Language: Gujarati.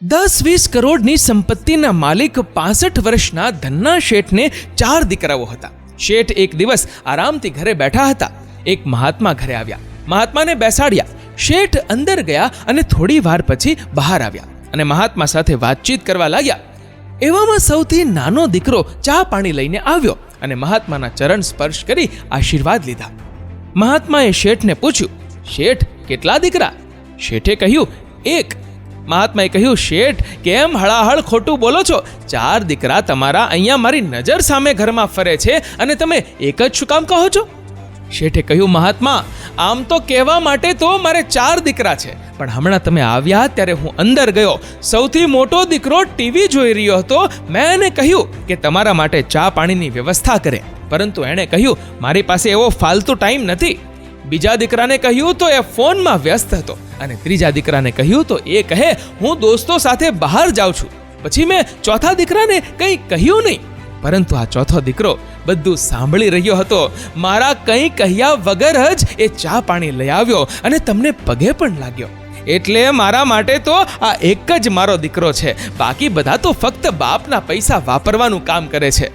10-20 કરોડની સંપત્તિના માલિક 65 વર્ષના ધન્ના શેઠને 4 દીકરાઓ હતા. શેઠ એક દિવસ આરામથી ઘરે બેઠા હતા. એક મહાત્મા ઘરે આવ્યા. મહાત્માને બેસાડ્યા. શેઠ અંદર ગયા અને થોડી વાર પછી બહાર આવ્યા અને મહાત્મા સાથે વાતચીત કરવા લાગ્યા. એવામાં સૌથી નાનો દીકરો ચા પાણી લઈને આવ્યો અને મહાત્માના ચરણ સ્પર્શ કરી આશીર્વાદ લીધા. મહાત્માએ શેઠને પૂછ્યું, શેઠ, કેટલા દીકરા? શેઠે કહ્યું, 1. મહાત્માએ કહ્યું, શેઠ, કેમ હળાહળ ખોટું બોલો છો? 4 દીકરા તમારા અહીંયા મારી નજર સામે ઘરમાં ફરે છે અને તમે એક જ શું કામ કહો છો? શેઠે કહ્યું, મહાત્મા, આમ તો કહેવા માટે તો મારે 4 દીકરા છે, પણ હમણાં તમે આવ્યા ત્યારે હું અંદર ગયો. સૌથી મોટો દીકરો ટીવી જોઈ રહ્યો હતો. મેં એને કહ્યું કે તમારા માટે ચા પાણીની વ્યવસ્થા કરે, પરંતુ એણે કહ્યું, મારી પાસે એવો ફાલતુ ટાઈમ નથી. બીજા દીકરાને કહ્યું તો એ ફોનમાં વ્યસ્ત હતો અને ત્રીજા દીકરાને કહ્યું તો એ કહે, હું દોસ્તો સાથે બહાર જાઉં છું. પછી મેં ચોથા દીકરાને કંઈ કહ્યું નહીં, પરંતુ આ ચોથો દીકરો બધું સાંભળી રહ્યો હતો. મારા કંઈ કહ્યા વગર જ એ ચા પાણી લઈ આવ્યો અને તમને પગે પણ લાગ્યો. એટલે મારા માટે તો આ એક જ મારો દીકરો છે. બાકી બધા તો ફક્ત બાપના પૈસા વાપરવાનું કામ કરે છે.